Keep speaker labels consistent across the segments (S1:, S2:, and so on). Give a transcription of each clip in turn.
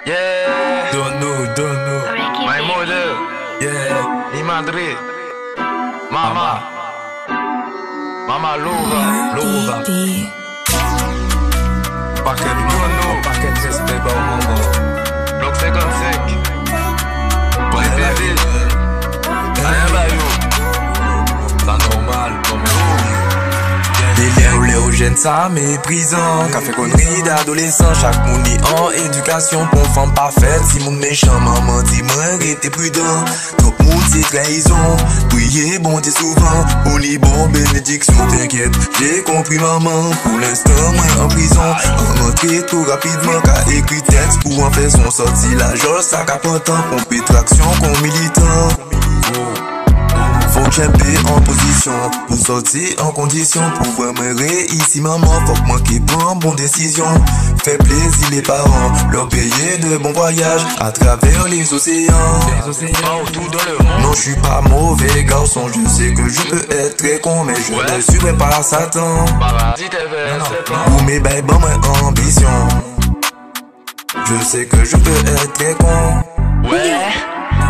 S1: Yeah,
S2: Don't know.
S1: my mother,
S2: Yeah,
S1: mi madre, mama, mama louva,
S2: paquet de
S1: Dono,
S2: paquet de respect pour maman.
S1: bloc 55,
S2: Pas
S1: les
S2: la
S1: bébés,
S2: vie,
S1: rien bayou,
S2: pas normal, les jeunes ça méprisant, café connerie d'adolescent, chaque monde est en éducation pour femme parfaite. Si mon méchant maman dit moi restez prudent, donc monde c'est trahison. Priez bon Dieu souvent, pour les bons bénédictions, t'inquiète, j'ai compris maman. Pour l'instant moi en prison, en entrée tout rapidement, qu'a écrit texte pour en faire son sorti la joie, ça capotant, pomper traction comme militant. Faut que j'aille en position pour sortir en condition pour vraiment réussir maman. Faut que moi qui prends bonne décision. Fait plaisir les parents, leur payer de bons voyages à travers les océans.
S1: Partout dans le monde.
S2: Non, je suis pas mauvais garçon, je sais que je peux être très con, mais je ne suivrai pas Satan.
S1: Paradis t'es vers, c'est pas.
S2: Pour mes bails, bon, mon ambition. Je sais que je peux être très con.
S1: Ouais,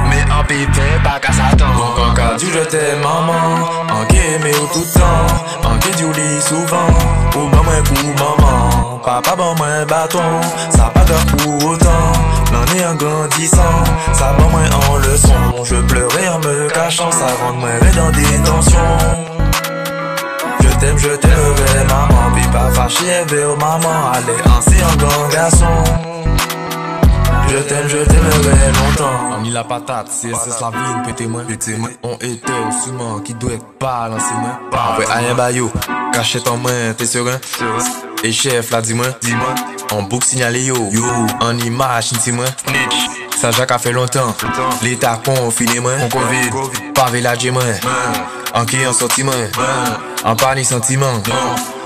S1: mais en pépin, pas qu'à Satan.
S2: Donc en cas du je t'aime maman, en game ou tout le temps, en qui du lit souvent, ou ben moins coup maman, papa ben moins bâton, ça pas grave pour autant, l'année en grandissant, ça ben moins en leçon, je pleurais en me cachant, ça rend moins dans des tensions. Je t'aimerai maman, puis pas fâché vers maman, allez ainsi en grand garçon. Je t'aimerai longtemps. On mis la patate, c'est la vie, pété-moi. On était au souvent qui doit être balancé, moi. Après, à un baillot, cachette en main, t'es serein. Et chef, là, dis-moi. En boucle signalé, yo. En image, dis-moi. Ça, Jacques a fait longtemps. L'état confiné, moi. On Covid, pas village, moi. En qui en sentiment. En panique, sentiment.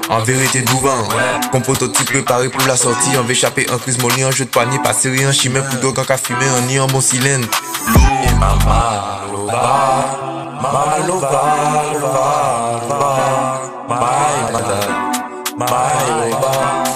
S2: En vérité devant, comme prototype préparé pour la sortie. On va échapper en crise molly, en jeu de panier, pas sérieux, en chimère, pour d'eau, qu'à fumer, en ni en bon cylindre. Et mama lova,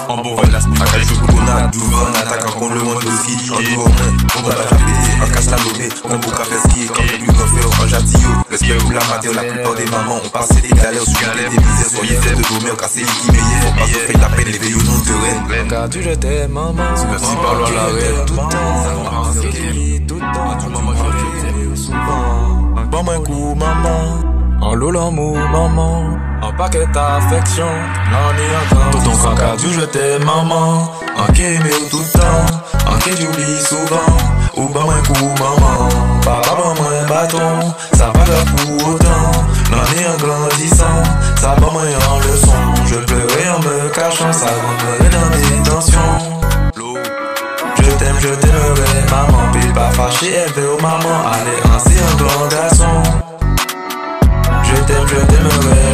S2: en bon vol, à quel jour qu'on a devant, attaquant contre le monde aussi. En dehors, on va la frapper, en cache la lomée, on peut faire skier, quand on plus qu'en faire, en jatillot. Respect pour la matière, la plupart des mamans ont passé des galères, sous des misères, soyez fiers de dormir, casser les qui meilleurs, faut pas se faire la peine, les veillons non de reine. Car tu je t'aime, maman, merci par l'arrêt, tout le temps, tout le temps, tu maman, je t'aime souvent. Bon, un coup, maman. En l'eau l'amour maman, en paquet d'affection, l'en est encore. Tout ton caca du je t'aime maman, en qui aimé tout le temps, en qui j'oublie souvent, ou ben un coup maman, papa ben moins bâton, ça va là pour autant, l'en est en grandissant, ça va moins en leçon, je pleurais en me cachant, ça rentrerait dans des tensions. Je t'aimerai maman, puis pas fâché, elle veut aux mamans, allez ainsi un grand garçon. Je t'aimerai